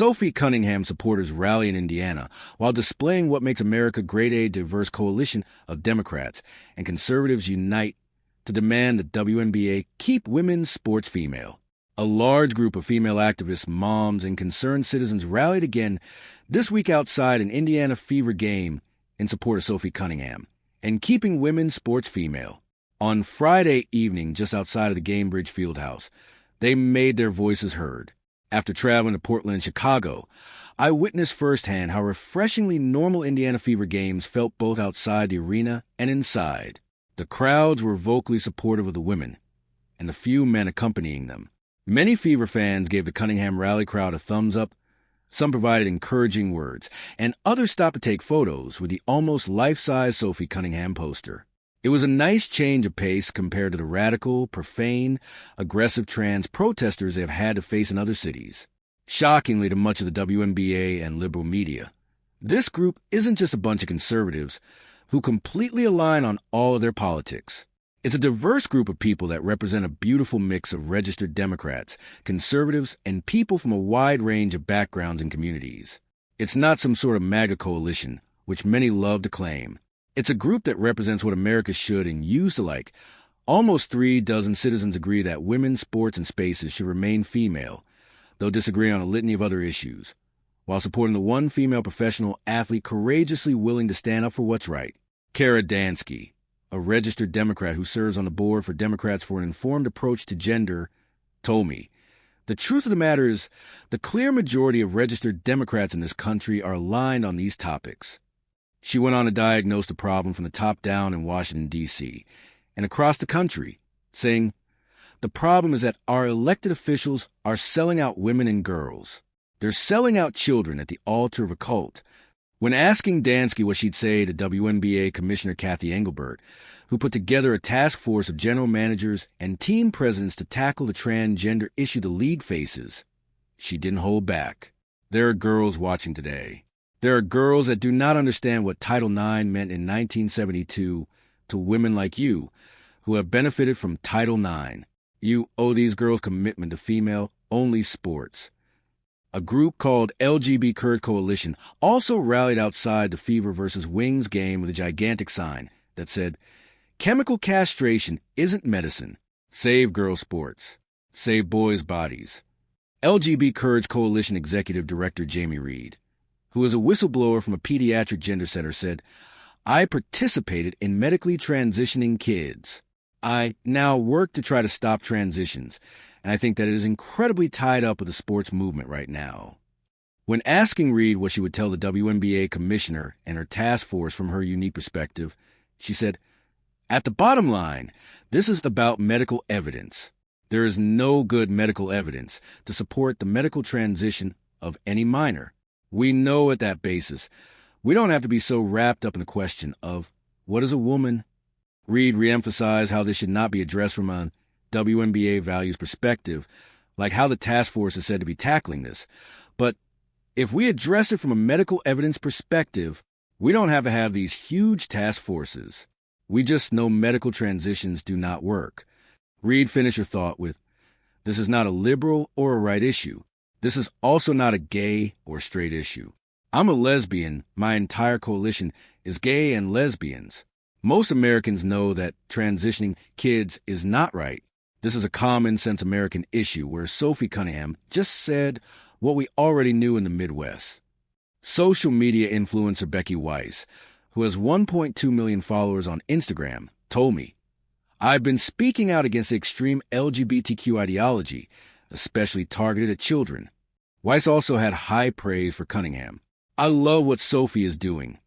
Sophie Cunningham supporters rally in Indiana while displaying what makes America a diverse coalition of Democrats and conservatives unite to demand the WNBA keep women's sports female. A large group of female activists, moms, and concerned citizens rallied again this week outside an Indiana Fever game in support of Sophie Cunningham and keeping women's sports female. On Friday evening, just outside of the Gainbridge Fieldhouse, they made their voices heard. After traveling to Portland and Chicago, I witnessed firsthand how refreshingly normal Indiana Fever games felt both outside the arena and inside. The crowds were vocally supportive of the women, and the few men accompanying them. Many Fever fans gave the Cunningham rally crowd a thumbs up, some provided encouraging words, and others stopped to take photos with the almost life-size Sophie Cunningham poster. It was a nice change of pace compared to the radical, profane, aggressive trans protesters they have had to face in other cities. Shockingly to much of the WNBA and liberal media, this group isn't just a bunch of conservatives who completely align on all of their politics. It's a diverse group of people that represent a beautiful mix of registered Democrats, conservatives, and people from a wide range of backgrounds and communities. It's not some sort of MAGA coalition, which many love to claim. It's a group that represents what America should and used to like. Almost 36 citizens agree that women's sports and spaces should remain female, though disagree on a litany of other issues, while supporting the one female professional athlete courageously willing to stand up for what's right. Kara Dansky, a registered Democrat who serves on the board for Democrats for an Informed Approach to Gender, told me, "The truth of the matter is, the clear majority of registered Democrats in this country are aligned on these topics." She went on to diagnose the problem from the top down in Washington, D.C., and across the country, saying, "The problem is that our elected officials are selling out women and girls. They're selling out children at the altar of a cult." When asking Dansky what she'd say to WNBA Commissioner Kathy Engelbert, who put together a task force of general managers and team presidents to tackle the transgender issue the league faces, she didn't hold back. There are girls watching today. There are girls that do not understand what Title IX meant in 1972 to women like you, who have benefited from Title IX. You owe these girls commitment to female-only sports. A group called LGBT Courage Coalition also rallied outside the Fever versus Wings game with a gigantic sign that said, "Chemical castration isn't medicine. Save girls' sports. Save boys' bodies." LGBT Courage Coalition Executive Director Jamie Reed, who is a whistleblower from a pediatric gender center, said, "I participated in medically transitioning kids. I now work to try to stop transitions, and I think that it is incredibly tied up with the sports movement right now." When asking Reed what she would tell the WNBA commissioner and her task force from her unique perspective, she said, "At the bottom line, this is about medical evidence. There is no good medical evidence to support the medical transition of any minor. We know at that basis, we don't have to be so wrapped up in the question of what is a woman." Reed reemphasized how this should not be addressed from a WNBA values perspective, like how the task force is said to be tackling this. But if we address it from a medical evidence perspective, we don't have to have these huge task forces. We just know medical transitions do not work. Reed finished her thought with, "This is not a liberal or a right issue. This is also not a gay or straight issue. I'm a lesbian. My entire coalition is gay and lesbians. Most Americans know that transitioning kids is not right. This is a common-sense American issue where Sophie Cunningham just said what we already knew in the Midwest." Social media influencer Becky Weiss, who has 1.2 million followers on Instagram, told me, "I've been speaking out against the extreme LGBTQ ideology, especially targeted at children." Weiss also had high praise for Cunningham. "I love what Sophie is doing,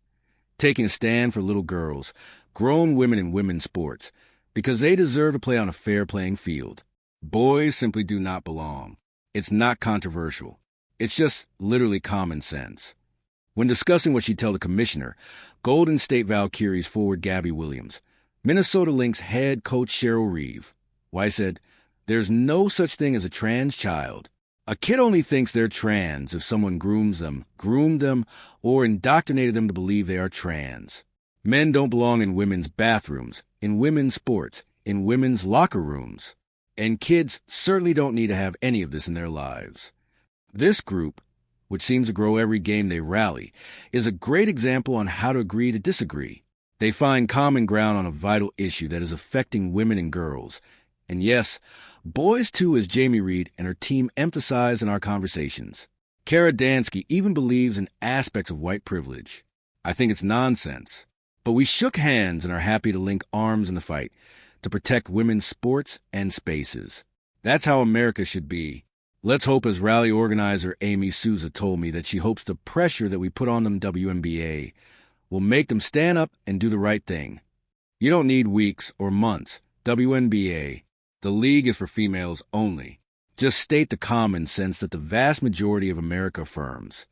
taking a stand for little girls, grown women in women's sports, because they deserve to play on a fair playing field. Boys simply do not belong. It's not controversial. It's just literally common sense." When discussing what she'd tell the commissioner, Golden State Valkyries forward Gabby Williams, Minnesota Lynx head coach Cheryl Reeve, Weiss said, "There's no such thing as a trans child. A kid only thinks they're trans if someone groomed them, or indoctrinated them to believe they are trans. Men don't belong in women's bathrooms, in women's sports, in women's locker rooms. And kids certainly don't need to have any of this in their lives." This group, which seems to grow every game they rally, is a great example on how to agree to disagree. They find common ground on a vital issue that is affecting women and girls. And yes, boys too, as Jamie Reed and her team emphasize in our conversations. Kara Dansky even believes in aspects of white privilege. I think it's nonsense. But we shook hands and are happy to link arms in the fight to protect women's sports and spaces. That's how America should be. Let's hope, as rally organizer Amy Souza told me, that she hopes the pressure that we put on them WNBA will make them stand up and do the right thing. You don't need weeks or months. WNBA, the league is for females only. Just state the common sense that the vast majority of America affirms.